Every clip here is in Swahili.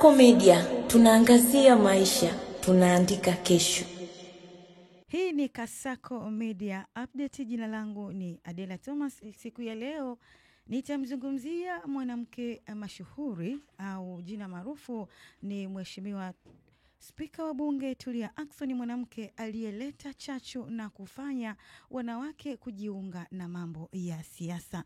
Kasako Media, tunaangazia maisha, tunaandika kesho. Hii ni Kasako Media Update. Jina langu ni Adela Thomas. Siku ya leo nitamzungumzia mwanamke mashuhuri au jina maarufu ni Mheshimiwa Spika wa Bunge Tulia Ackson, mwanamke aliyeleta chachu na kufanya wanawake kujiunga na mambo ya siasa.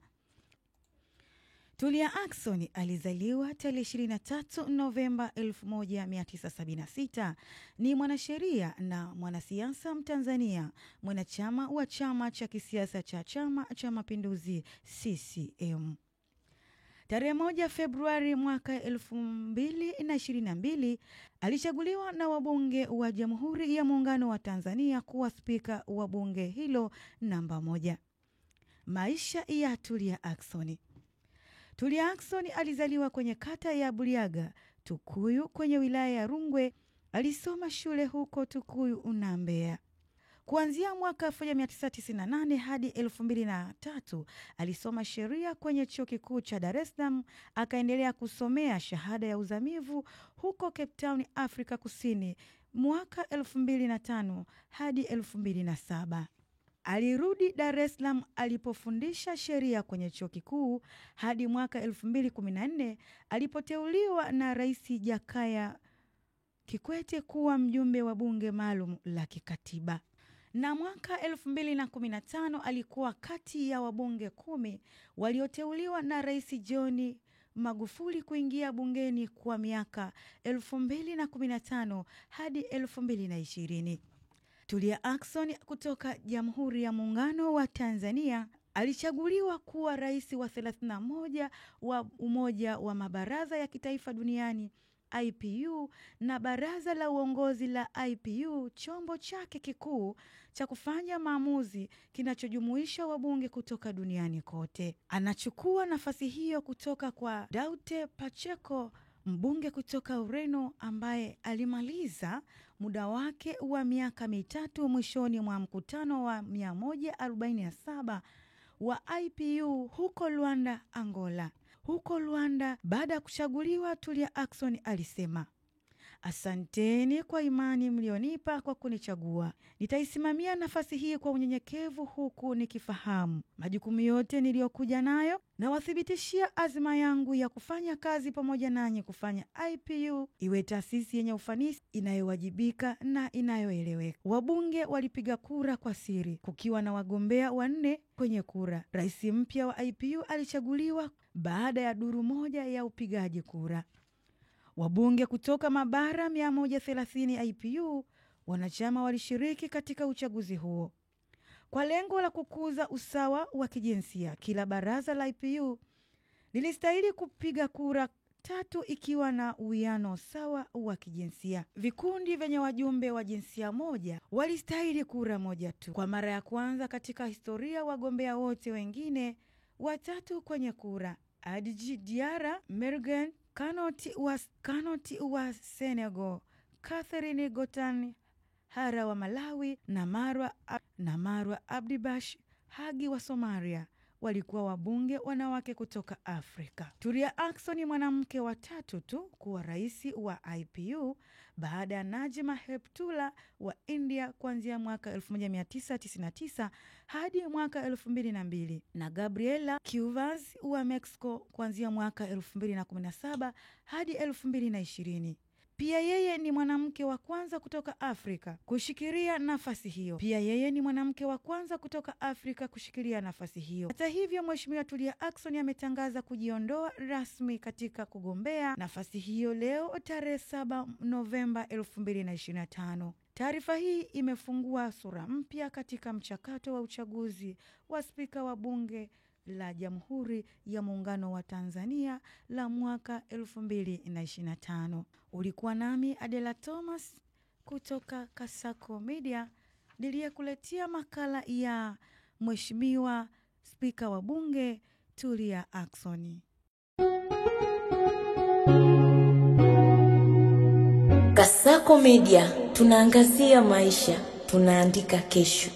Tulia Ackson alizaliwa tarehe 23 Novemba 1976. Ni mwanasheria na mwanasiasa Mtanzania, mwanachama wa chama cha kisiasa cha Chama cha Mapinduzi CCM. Tarehe 1 Februari mwaka 2022 alichaguliwa na wabunge wa Jamhuri ya Muungano wa Tanzania kuwa spika wa bunge hilo namba 1. Maisha ya Tulia Ackson. Tulia Ackson alizaliwa kwenye kata ya Buliaga, Tukuyu, kwenye wilaya ya Rungwe. Alisoma shule huko Tukuyu na Mbeya. Kuanzia mwaka 1998 hadi 2003 alisoma sheria kwenye Chuo Kikuu cha Dar es Salaam. Akaendelea kusomea shahada ya uzamivu huko Cape Town, Afrika Kusini mwaka 2005 hadi 2007. Alirudi Dar es Salaam alipofundisha sheria kwenye chuo kikuu hadi mwaka 2014 alipoteuliwa na Rais Jakaya Kikwete kuwa mjumbe wa bunge maalum la kikatiba. Na mwaka 2015 alikuwa kati ya wabunge 10 walioteuliwa na Rais John Magufuli kuingia bungeni kwa miaka 2015 hadi 2020. Tulia Ackson kutoka Jamhuri ya Muungano wa Tanzania alichaguliwa kuwa rais wa 31 wa Umoja wa Mabaraza ya Kitaifa Duniani IPU na baraza la uongozi la IPU, chombo chake kikuu cha kufanya maamuzi kinachojumuisha wabunge kutoka duniani kote. Anachukua nafasi hiyo kutoka kwa Daute Pacheco, mbunge kutoka Ureno ambaye alimaliza muda wake wa miaka 3 mwishoni mwa mkutano wa 147 wa IPU huko Luanda, Angola. Huko Luanda, baada ya kuchaguliwa, Tulia Ackson alisema, "Asanteni kwa imani mlionipa kwa kunichagua. Nitaisimamia nafasi hii kwa unyenyekevu huku nikifahamu majukumu yote niliyokuja nayo, na wathibitishia azma yangu ya kufanya kazi pamoja nanyi kufanya IPU iwe taasisi yenye ufanisi, inayowajibika na inayoeleweka." Wabunge walipiga kura kwa siri kukiwa na wagombea 4 kwenye kura. Rais mpya wa IPU alichaguliwa baada ya duru moja ya upigaji kura. Wabunge kutoka mabara 130 IPU wanachama walishiriki katika uchaguzi huo. Kwa lengo la kukuza usawa wa kijinsia, kila baraza la IPU lilistahili kupiga kura 3 ikiwa na uwiano sawa wa kijinsia. Vikundi vyenye wajumbe wa jinsia moja walistahili kura 1 tu. Kwa mara ya kwanza katika historia, wagombea wote wengine 3 kwenye kura: Adji Diarra Mergen Kanoti wa Senegal, Catherine Gotan Hara wa Malawi na Marwa Abdibash Hagi wa Somalia walikuwa wabunge wanawake kutoka Afrika. Tulia Ackson ni mwanamke wa 3 tu kuwa rais wa IPU baada ya Najma Heptullah wa India kuanzia mwaka 1999 hadi mwaka 2002 na Gabriela Cuevas wa Mexico kuanzia mwaka 2017 hadi 2020. Pia yeye ni mwanamke wa kwanza kutoka Afrika kushikilia nafasi hiyo. Hata hivyo, Mheshimiwa Tulia Ackson ametangaza kujiondoa rasmi katika kugombea nafasi hiyo leo tarehe 7 Novemba 2025. Taarifa hii imefungua sura mpya katika mchakato wa uchaguzi wa spika wa bunge la Jamhuri ya Muungano wa Tanzania la mwaka 2025. Ulikuwa nami Adela Thomas kutoka Kasako Media, niliyekuletea makala ya Mheshimiwa Spika wa Bunge Tulia Ackson. Kasako Media, tunaangazia maisha, tunaandika kesho.